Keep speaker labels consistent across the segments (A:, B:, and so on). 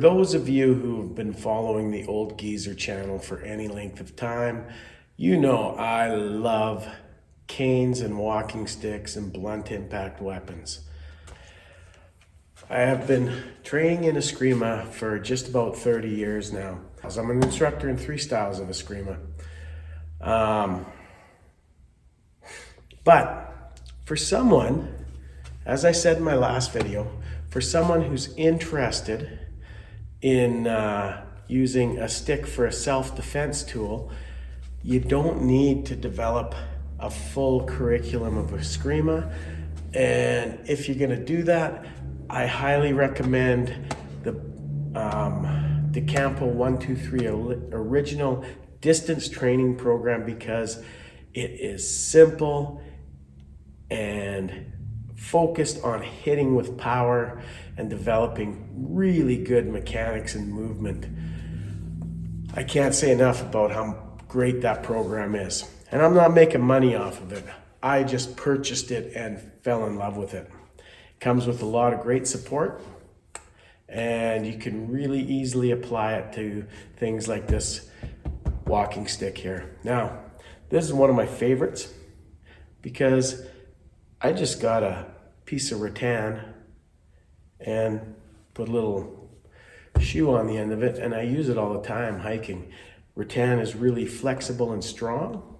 A: those of you who've been following the Old Geezer channel for any length of time, you know I love canes and walking sticks and blunt impact weapons. I have been training in Eskrima for just about 30 years now. I'm an instructor in 3 styles of Eskrima. But for someone, as I said in my last video, for someone who's interested in using a stick for a self-defense tool, you don't need to develop a full curriculum of Eskrima. And if you're gonna do that, I highly recommend the DeCampo 123 original distance training program, because it is simple and focused on hitting with power and developing really good mechanics and movement. I can't say enough about how great that program is. And I'm not making money off of it. I just purchased it and fell in love with it. It comes with a lot of great support, and you can really easily apply it to things like this walking stick here. Now, this is one of my favorites because I just got a piece of rattan and put a little shoe on the end of it, and I use it all the time hiking. Rattan is really flexible and strong,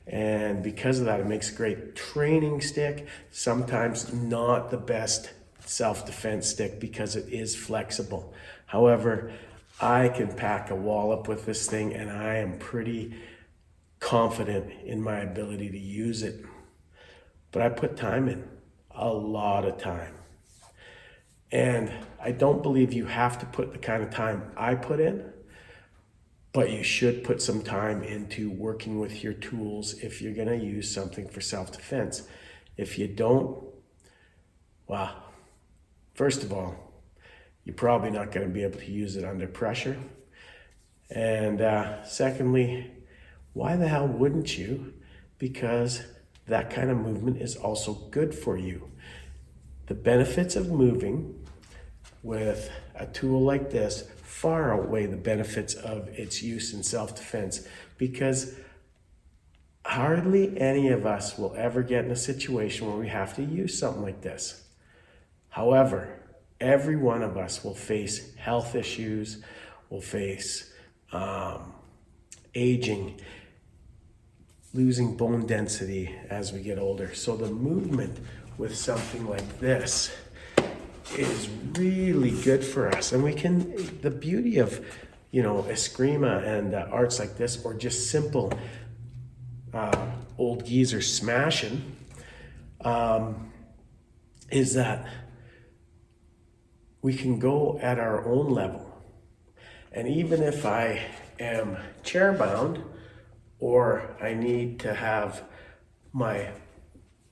A: and because of that, it makes a great training stick. Sometimes not the best self-defense stick because it is flexible. However, I can pack a wallop with this thing, and I am pretty confident in my ability to use it. But I put time in, a lot of time. And I don't believe you have to put the kind of time I put in, but you should put some time into working with your tools if you're gonna use something for self-defense. If you don't, well, first of all, you're probably not gonna be able to use it under pressure. And secondly, why the hell wouldn't you? Because that kind of movement is also good for you. The benefits of moving with a tool like this far outweigh the benefits of its use in self-defense, because hardly any of us will ever get in a situation where we have to use something like this. However, every one of us will face health issues, will face aging, losing bone density as we get older. So the movement with something like this is really good for us. And we can, the beauty of, you know, Eskrima and arts like this, or just simple Old Geezer smashing, is that we can go at our own level. And even if I am chair bound, or I need to have my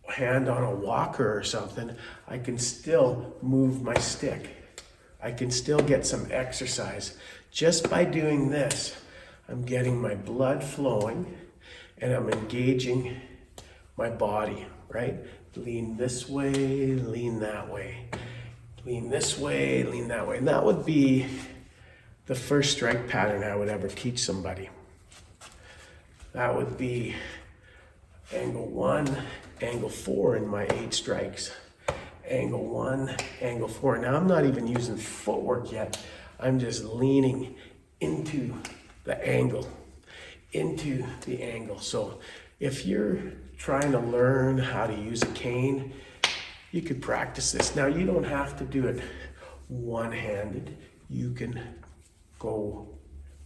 A: hand on a walker or something, I can still move my stick. I can still get some exercise. Just by doing this, I'm getting my blood flowing and I'm engaging my body, right? Lean this way, lean that way. Lean this way, lean that way. And that would be the first strike pattern I would ever teach somebody. That would be angle 1, angle 4 in my 8 strikes. Angle 1, angle 4. Now I'm not even using footwork yet. I'm just leaning into the angle, So if you're trying to learn how to use a cane, you could practice this. Now you don't have to do it one-handed. You can go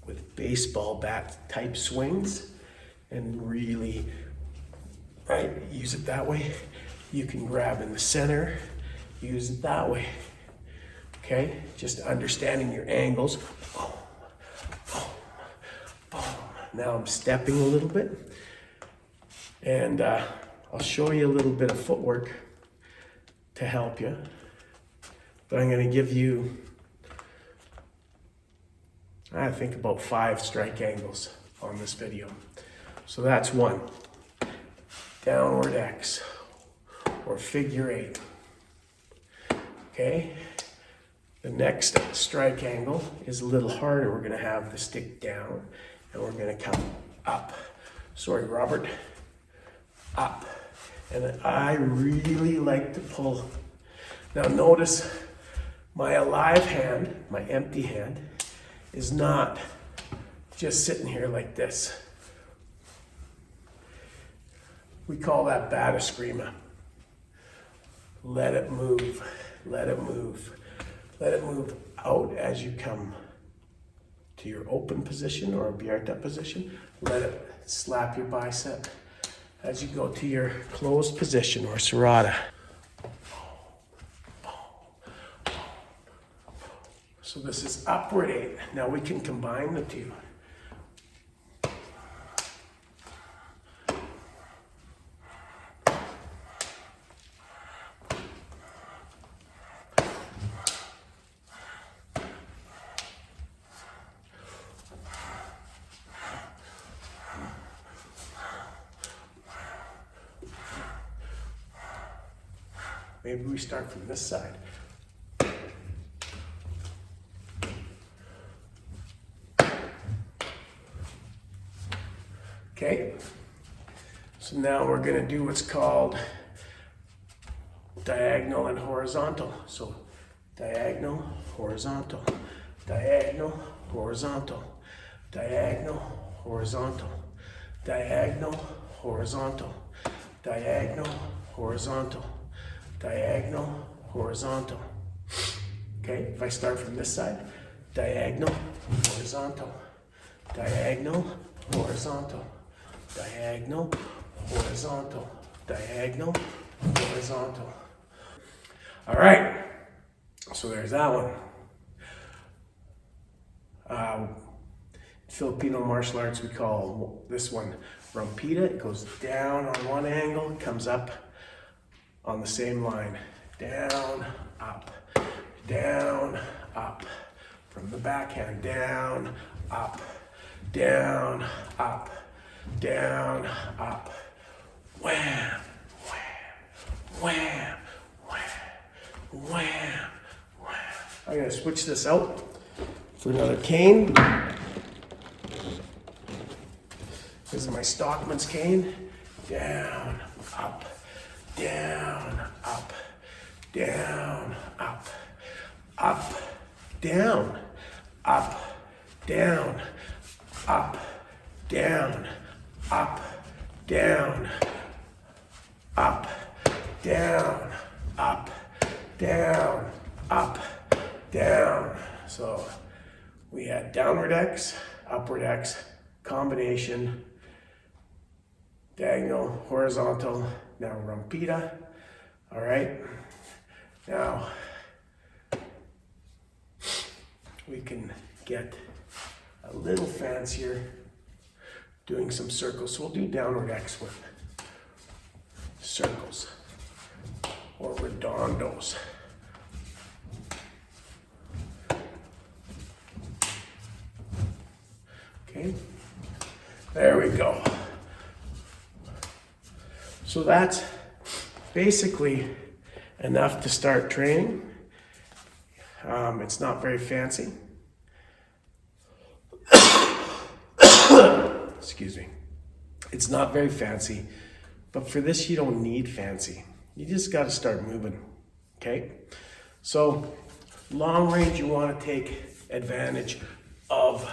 A: with baseball bat type swings and really, right, use it that way. You can grab in the center, use it that way. Okay, just understanding your angles. Boom, boom, boom. Now I'm stepping a little bit, and I'll show you a little bit of footwork to help you. But I'm going to give you, I think, about 5 strike angles on this video. So that's 1. Downward X or figure 8. Okay? The next strike angle is a little harder. We're gonna have the stick down and we're gonna come up. Sorry, Robert, up. And I really like to pull. Now notice my alive hand, my empty hand, is not just sitting here like this. We call that bada screama. Let it move, let it move. Let it move out as you come to your open position or a Bjarta position. Let it slap your bicep as you go to your closed position or Sarada. So this is upward 8. Now we can combine the two. Maybe we start from this side. Okay, so now we're going to do what's called diagonal and horizontal. So diagonal, horizontal, diagonal, horizontal, diagonal, horizontal, diagonal, horizontal, diagonal, horizontal, diagonal, horizontal. Okay, if I start from this side, diagonal, horizontal, diagonal, horizontal, diagonal, horizontal, diagonal, horizontal. All right, so there's that one. Filipino martial arts, we call this one rompita. It goes down on one angle, comes up on the same line. Down, up, down, up. From the backhand, down, up, down, up, down, up. Wham, wham, wham, wham, wham, wham. I'm gonna switch this out for another cane. This is my Stockman's cane. Down, up, down, up, down, up, up, down, up, down, up, down, up, down, up, down, up, down, up, down. So we had downward X, upward X, combination, diagonal, horizontal, now rompita. All right, now we can get a little fancier doing some circles. So we'll do downward X with circles or redondos. Okay, there we go. So that's basically enough to start training. It's not very fancy. Excuse me. It's not very fancy, but for this you don't need fancy. You just got to start moving, okay? So long range, you want to take advantage of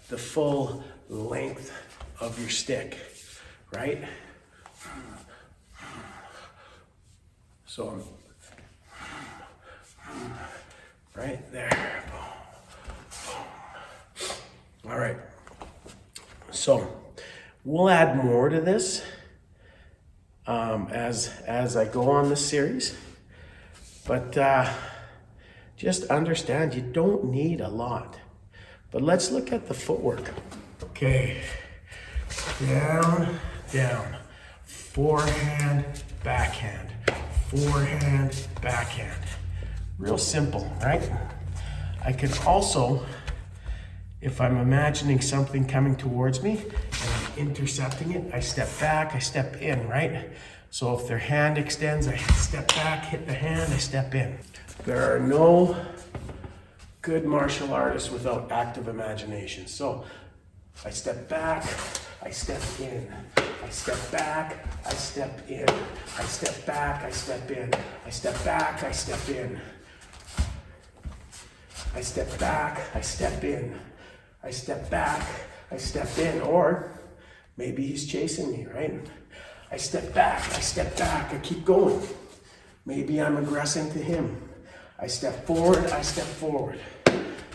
A: the full length of your stick, right? So right there. All right. So we'll add more to this as I go on this series, but just understand you don't need a lot. But let's look at the footwork. Okay, down, down, forehand, backhand, forehand, backhand. Real simple, right? I can also, if I'm imagining something coming towards me and I'm intercepting it, I step back, I step in, right? So if their hand extends, I step back, hit the hand, I step in. There are no good martial artist without active imagination. So I step back, I step in, I step back, I step in, I step back, I step in, I step back, I step in, I step back, I step in, I step back, I step in, or maybe he's chasing me, right? I step back, I keep going. Maybe I'm aggressing to him. I step forward,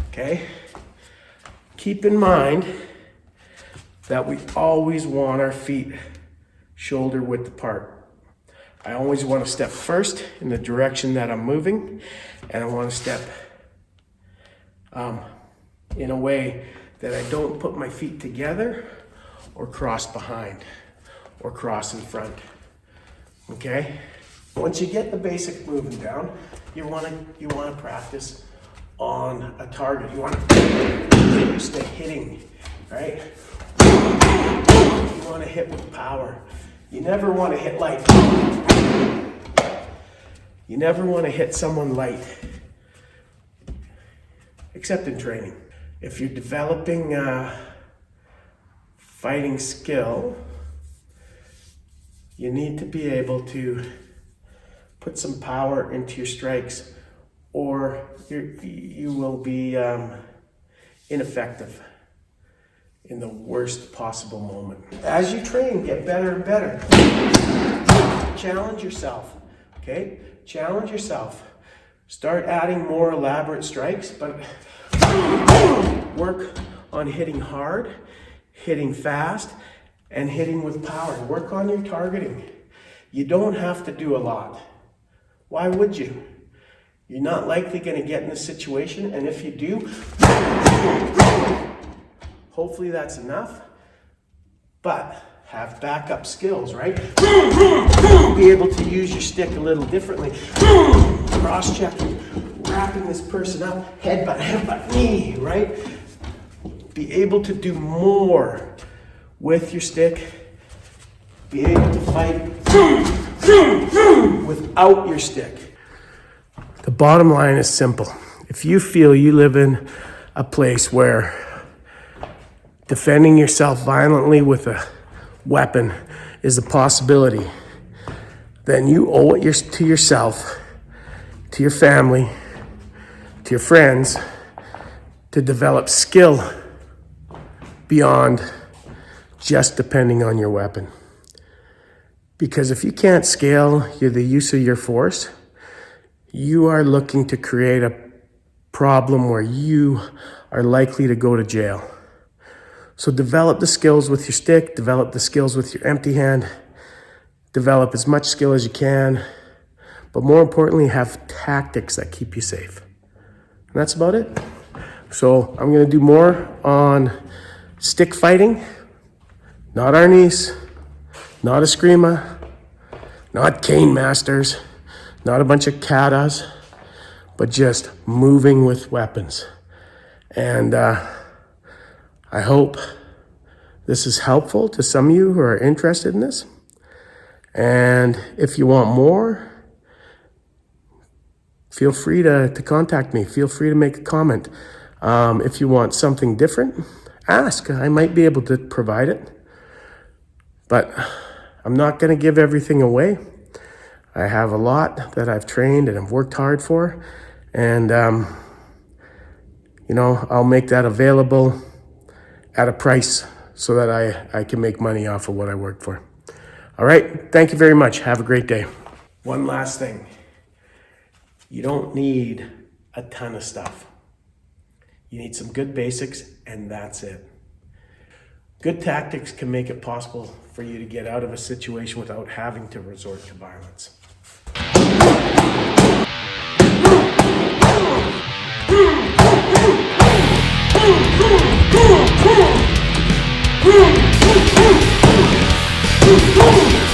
A: okay? Keep in mind that we always want our feet shoulder width apart. I always want to step first in the direction that I'm moving, and I want to step in a way that I don't put my feet together or cross behind or cross in front, okay? Once you get the basic moving down, you want to practice on a target. You want to get used to hitting, right? You want to hit with power. You never want to hit light. You never want to hit someone light, except in training. If you're developing fighting skill, you need to be able to put some power into your strikes, or you will be ineffective in the worst possible moment. As you train, get better and better. Challenge yourself, okay? Challenge yourself. Start adding more elaborate strikes, but work on hitting hard, hitting fast, and hitting with power. Work on your targeting. You don't have to do a lot. Why would you? You're not likely going to get in a situation, and if you do, hopefully that's enough. But have backup skills, right? Be able to use your stick a little differently. Cross-checking, wrapping this person up, headbutt, knee, right? Be able to do more with your stick. Be able to fight without your stick. The bottom line is simple. If you feel you live in a place where defending yourself violently with a weapon is a possibility, then you owe it to yourself, to your family, to your friends, to develop skill beyond just depending on your weapon. Because if you can't scale the use of your force, you are looking to create a problem where you are likely to go to jail. So develop the skills with your stick, develop the skills with your empty hand, develop as much skill as you can, but more importantly, have tactics that keep you safe. And that's about it. So I'm gonna do more on stick fighting, not Arnis, not Eskrima, not Cane Masters, not a bunch of katas, but just moving with weapons. And I hope this is helpful to some of you who are interested in this. And if you want more, feel free to contact me. Feel free to make a comment. If you want something different, ask. I might be able to provide it. But I'm not going to give everything away. I have a lot that I've trained and I've worked hard for. And, I'll make that available at a price so that I can make money off of what I worked for. All right. Thank you very much. Have a great day. One last thing. You don't need a ton of stuff. You need some good basics, and that's it. Good tactics can make it possible for you to get out of a situation without having to resort to violence. Boom!